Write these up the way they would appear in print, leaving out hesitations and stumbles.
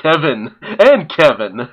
Kevin. And Kevin.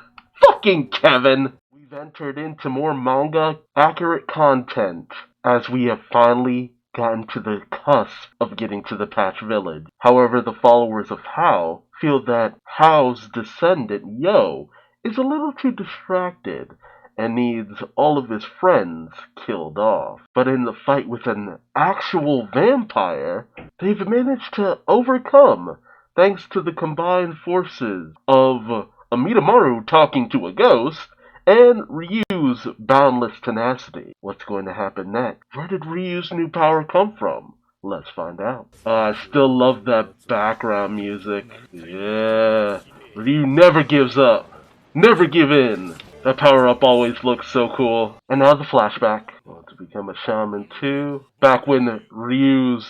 Fucking Kevin. We've entered into more manga accurate content as we have finally gotten to the cusp of getting to the Patch Village. However, the followers of Hao feel that Hao's descendant, Yo, is a little too distracted and needs all of his friends killed off. But in the fight with an actual vampire, they've managed to overcome thanks to the combined forces of Amidamaru talking to a ghost and Ryu's boundless tenacity. What's going to happen next? Where did Ryu's new power come from? Let's find out. I still love that background music. Yeah. Ryu never gives up. Never give in. That power-up always looks so cool. And now the flashback. Want to become a shaman too? Back when Ryu's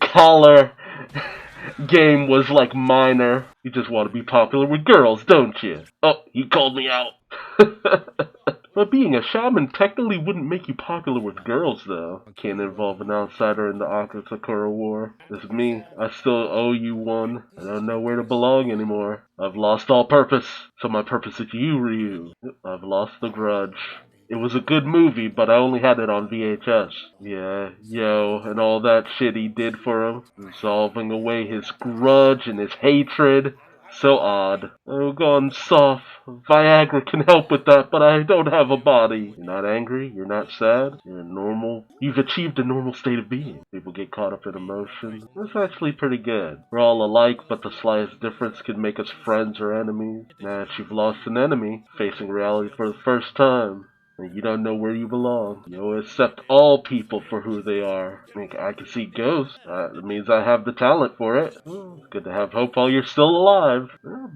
collar game was like minor. You just want to be popular with girls, don't you? Oh, he called me out. But being a shaman technically wouldn't make you popular with girls, though. Can't involve an outsider in the Akasakura War. This is me. I still owe you one. I don't know where to belong anymore. I've lost all purpose. So my purpose is you, Ryu. I've lost the grudge. It was a good movie, but I only had it on VHS. Yeah, Yo, and all that shit he did for him. Resolving away his grudge and his hatred. So odd. Oh, gone soft. Viagra can help with that, but I don't have a body. You're not angry. You're not sad. You're normal. You've achieved a normal state of being. People get caught up in emotion. That's actually pretty good. We're all alike, but the slightest difference can make us friends or enemies. Now that you've lost an enemy, facing reality for the first time, and you don't know where you belong. You accept all people for who they are. I can see ghosts. That means I have the talent for it. It's good to have hope while you're still alive.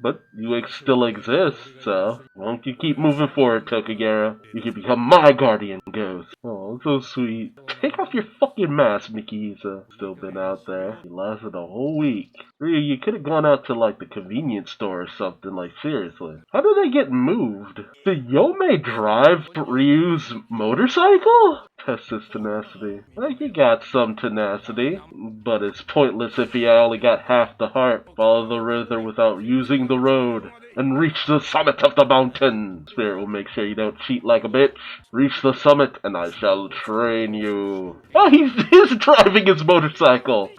But you still exist, so why don't you keep moving forward, Tokagera? You can become my guardian ghost. Oh, so sweet. Take off your fucking mask, Mikihisa. Still been out there. You lasted a whole week. Ryu, you could have gone out to like the convenience store or something, like seriously. How do they get moved? Did Yomei drive Ryu's motorcycle? Test his tenacity. Well, he got some tenacity, but it's pointless if he only got half the heart. Follow the river without using the road, and reach the summit of the mountain. Spirit will make sure you don't cheat like a bitch. Reach the summit, and I shall train you. Oh, he's driving his motorcycle.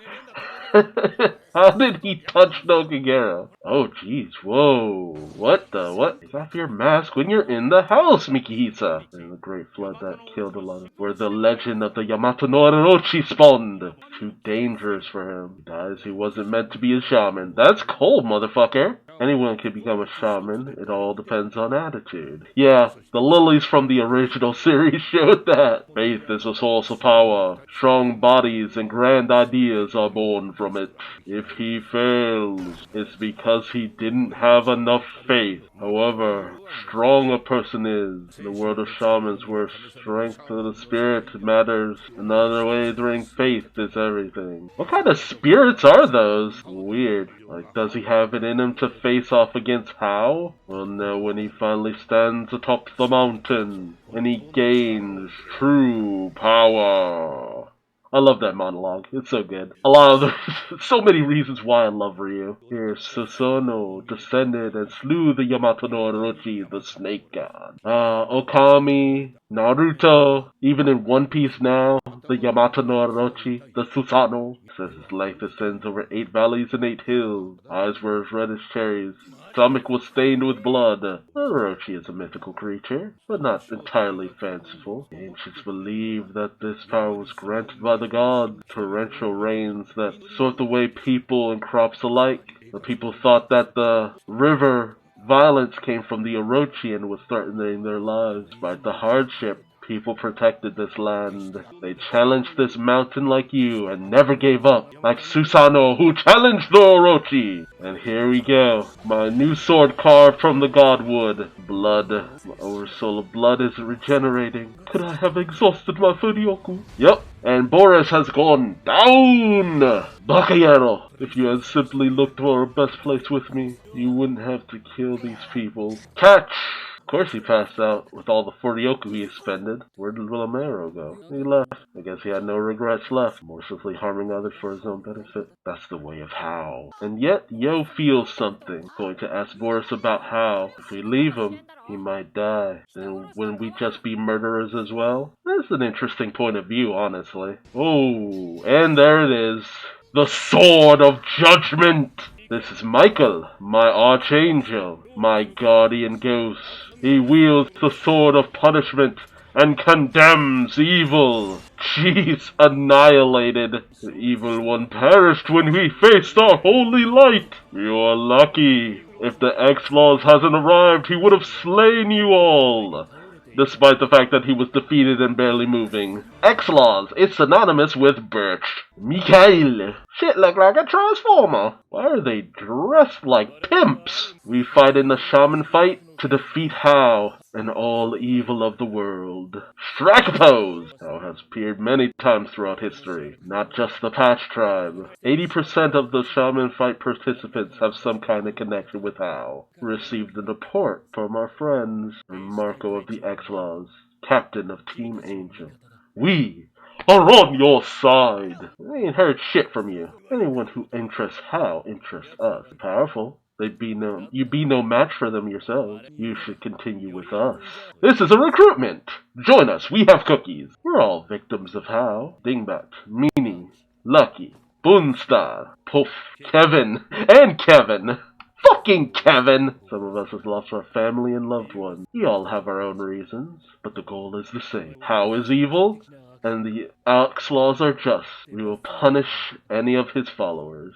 How did he touch Nokagera? Oh, jeez, whoa. What the what? Take off your mask when you're in the house, Mikihisa. In the great flood that killed a lot of... where the legend of the Yamato no Orochi spawned. Too dangerous for him. He dies, he wasn't meant to be a shaman. That's cold, motherfucker. Anyone can become a shaman. It all depends on attitude. Yeah, the lilies from the original series showed that. Faith is a source of power. Strong bodies and grand ideas are born from it. If he fails, it's because he didn't have enough faith. However strong a person is, in the world of shamans where strength of the spirit matters, another wavering faith is everything. What kind of spirits are those? Weird. Like, does he have it in him to face off against Hao? We'll know when he finally stands atop the mountain, and he gains true power. I love that monologue. It's so good. A lot of so many reasons why I love Ryu. Here, Susanoo descended and slew the Yamato no Orochi, the snake god. Okami, Naruto, even in One Piece now, the Yamato no Orochi, the Susanoo. Says his life ascends over 8 valleys and 8 hills. Eyes were as red as cherries. Stomach was stained with blood. Orochi is a mythical creature, but not entirely fanciful. The ancients believed that this power was granted by the gods. Torrential rains that swept away people and crops alike. The people thought that the river violence came from the Orochi and was threatening their lives. Despite the hardship, people protected this land. They challenged this mountain like you and never gave up. Like Susanoo, who challenged the Orochi. And here we go. My new sword carved from the godwood. Blood. My oversoul of blood is regenerating. Could I have exhausted my Furyoku? Yep. And Boris has gone down! Bakayero! If you had simply looked for a best place with me, you wouldn't have to kill these people. Catch! course he passed out with all the 40 he expended. Where did Romero go? He left. I guess he had no regrets left, mercilessly harming others for his own benefit. That's the way of How. And yet, Yo feels something. Going to ask Boris about How. If we leave him, he might die. Then wouldn't we just be murderers as well? That's an interesting point of view, honestly. Oh, and there it is. The Sword of Judgment! This is Michael, my archangel, my guardian ghost. He wields the sword of punishment and condemns evil. Jeez, annihilated. The evil one perished when we faced our holy light. You're lucky. If the X-Laws hasn't arrived, he would have slain you all. Despite the fact that he was defeated and barely moving. X-Laws, it's synonymous with Birch. Mikhail. Shit look like a transformer. Why are they dressed like pimps? We fight in the Shaman fight to defeat How and all evil of the world. Strike pose! How has appeared many times throughout history, not just the Patch Tribe. 80% of the Shaman fight participants have some kind of connection with How. Received a report from our friends, Marco of the X-Laws, captain of Team Angel. We are on your side. I ain't heard shit from you. Anyone who interests How interests us. Powerful. You'd be no match for them yourselves. You should continue with us. This is a recruitment. Join us. We have cookies. We're all victims of How. Dingbat, Meanie, Lucky, Boonstar, Puff, Kevin, and Kevin. Fucking Kevin! Some of us have lost our family and loved ones. We all have our own reasons, but the goal is the same. How is evil, and the X-Laws are just. We will punish any of his followers.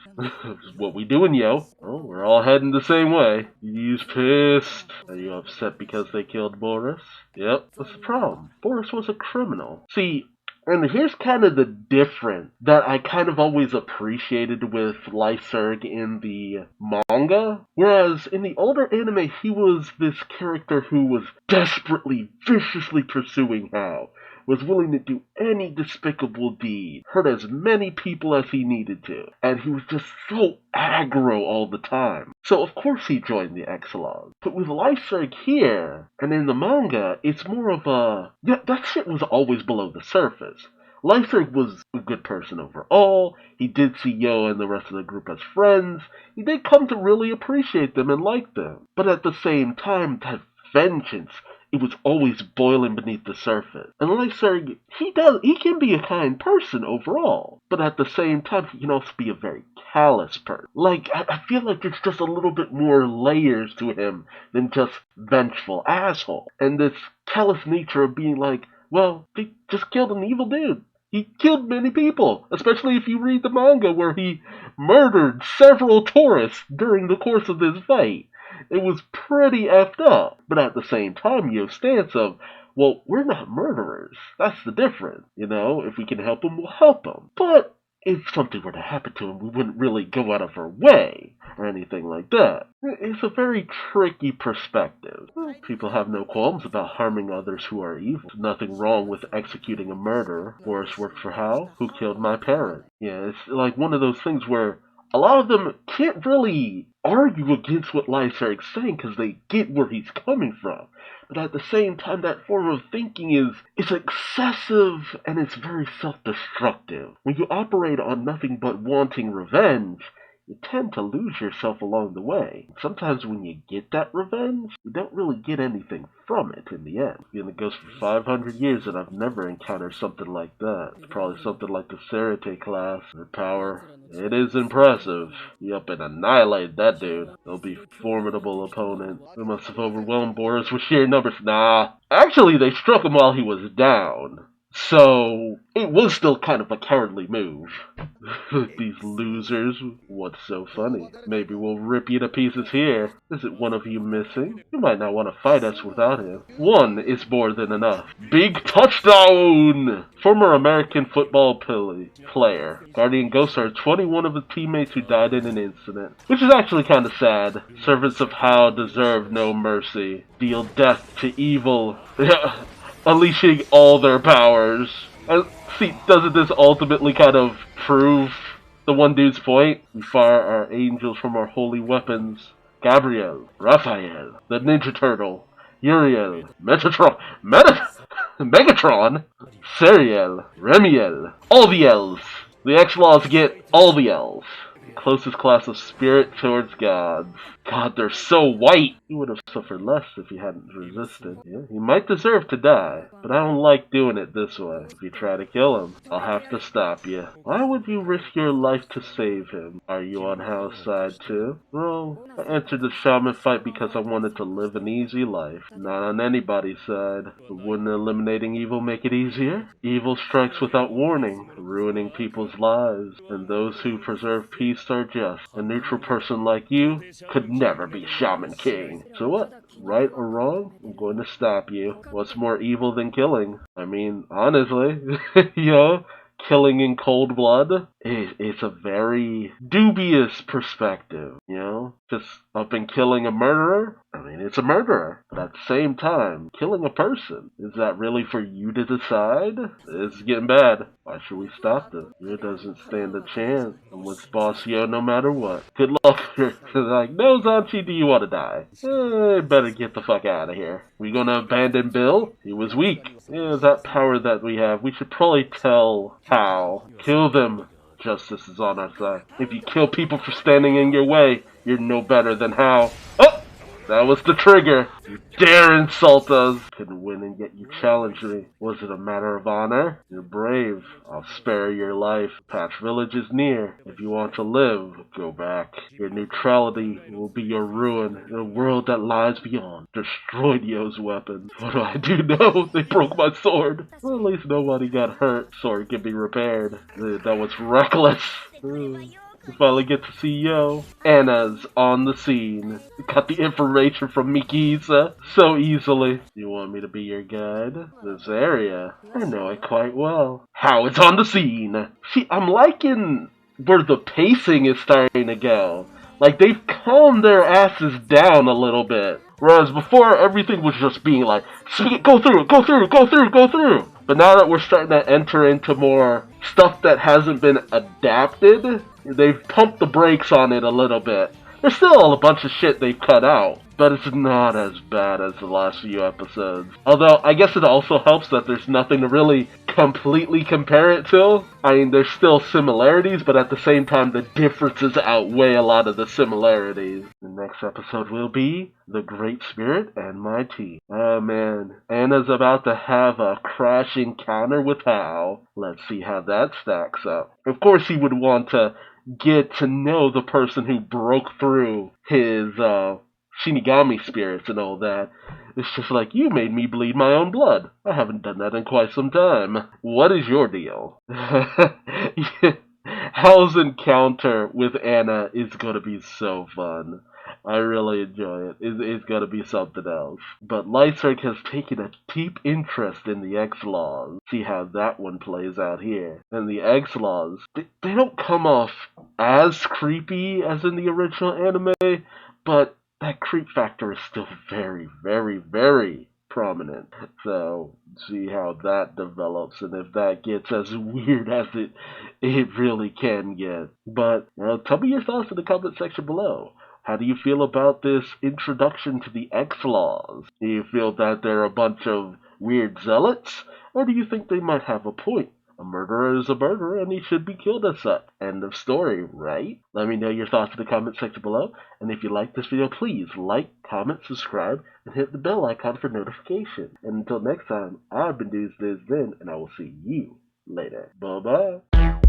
What we doing, Yo? Oh, we're all heading the same way. He's pissed. Are you upset because they killed Boris? Yep, what's the problem? Boris was a criminal. See, and here's kind of the difference that I kind of always appreciated with Lyserg in the manga. Whereas in the older anime, he was this character who was desperately, viciously pursuing How. Was willing to do any despicable deed, hurt as many people as he needed to, and he was just so aggro all the time. So of course he joined the X-Laws. But with Lyserg here, and in the manga, it's more of a, yeah, that shit was always below the surface. Lyserg was a good person overall, he did see Yo and the rest of the group as friends, he did come to really appreciate them and like them. But at the same time, that vengeance, it was always boiling beneath the surface. And Lyserg, he can be a kind person overall, but at the same time, he can also be a very callous person. Like, I feel like there's just a little bit more layers to him than just vengeful asshole. And this callous nature of being like, well, they just killed an evil dude. He killed many people, especially if you read the manga where he murdered several tourists during the course of this fight. It was pretty effed up, but at the same time, Yo's stance of, well, we're not murderers. That's the difference, you know? If we can help him, we'll help him. But if something were to happen to him, we wouldn't really go out of our way, or anything like that. It's a very tricky perspective. People have no qualms about harming others who are evil. There's nothing wrong with executing a murderer. Boris worked for How, who killed my parent. Yeah, it's like one of those things where a lot of them can't really argue against what Lyserg's saying because they get where he's coming from. But at the same time, that form of thinking is excessive and it's very self-destructive. When you operate on nothing but wanting revenge, you tend to lose yourself along the way. Sometimes when you get that revenge, you don't really get anything from it in the end. Been in the Ghost for 500 years and I've never encountered something like that. It's probably something like the Serite class. Their power, it is impressive. You up and annihilate that dude. They'll be formidable opponents. They must have overwhelmed Boris with sheer numbers. Nah. Actually, they struck him while he was down. So, it was still kind of a cowardly move. These losers. What's so funny? Maybe we'll rip you to pieces here. Isn't one of you missing? You might not want to fight us without him. One is more than enough. Big touchdown! Former American football player. Guardian Ghosts are 21 of the teammates who died in an incident. Which is actually kind of sad. Servants of How deserve no mercy. Deal death to evil. Unleashing all their powers. See, doesn't this ultimately kind of prove the one dude's point? We fire our angels from our holy weapons. Gabriel, Raphael, the Ninja Turtle, Uriel, Megatron, Seriel, Remiel, all the L's. The X-Laws get all the L's. Closest class of spirit towards gods. God, they're so white! He would have suffered less if he hadn't resisted. Yeah, he might deserve to die, but I don't like doing it this way. If you try to kill him, I'll have to stop you. Why would you risk your life to save him? Are you on Hal's side too? Well, I entered the Shaman fight because I wanted to live an easy life. Not on anybody's side. But wouldn't eliminating evil make it easier? Evil strikes without warning, ruining people's lives, and those who preserve peace are just. A neutral person like you could never be Shaman King. So what? Right or wrong? I'm going to stop you. What's more evil than killing? I mean, honestly, you know, killing in cold blood is a very dubious perspective, you know? Just up and killing a murderer? I mean, it's a murderer. But at the same time, killing a person, is that really for you to decide? It's getting bad. Why should we stop this? It doesn't stand a chance. I'm with Boss Yo no matter what. Good luck. Like, no, Zanchi, do you want to die? Better get the fuck out of here. We gonna abandon Bill? He was weak. Yeah, that power that we have, we should probably tell Hal. Kill them. Justice is on our side. If you kill people for standing in your way, you're no better than Hal. Oh! That was the trigger. You dare insult us. Couldn't win and yet you challenged me. Was it a matter of honor? You're brave. I'll spare your life. Patch Village is near. If you want to live, go back. Your neutrality will be your ruin in a world that lies beyond. Destroy Yo's weapons. What do I do? No, they broke my sword. Well, at least nobody got hurt. Sword can be repaired. That was reckless. We finally get to see Yo. Anna's on the scene. Got the information from Mikisa so easily. You want me to be your guide? This area, I know it quite well. How it's on the scene. See, I'm liking where the pacing is starting to go. Like, they've calmed their asses down a little bit. Whereas before, everything was just being like, go through, go through, go through, go through. But now that we're starting to enter into more stuff that hasn't been adapted, they've pumped the brakes on it a little bit. There's still a bunch of shit they've cut out, but it's not as bad as the last few episodes. Although, I guess it also helps that there's nothing to really completely compare it to. I mean, there's still similarities, but at the same time, the differences outweigh a lot of the similarities. The next episode will be The Great Spirit and My Tea. Oh man, Anna's about to have a crash encounter with Hal. Let's see how that stacks up. Of course, he would want to get to know the person who broke through his Shinigami spirits and all that. It's just like, you made me bleed my own blood. I haven't done that in quite some time. What is your deal? Hal's encounter with Anna is gonna be so fun. I really enjoy it. It's gonna be something else. But Lyserg has taken a deep interest in the X-Laws. See how that one plays out here. And the X-Laws, they don't come off as creepy as in the original anime, but that creep factor is still very, very, very prominent. So, see how that develops and if that gets as weird as it really can get. But, tell me your thoughts in the comment section below. How do you feel about this introduction to the X-Laws? Do you feel that they're a bunch of weird zealots? Or do you think they might have a point? A murderer is a murderer and he should be killed as such. End of story, right? Let me know your thoughts in the comment section below. And if you like this video, please like, comment, subscribe, and hit the bell icon for notification. And until next time, I've been Duuz-Diz-Din, and I will see you later. Bye-bye.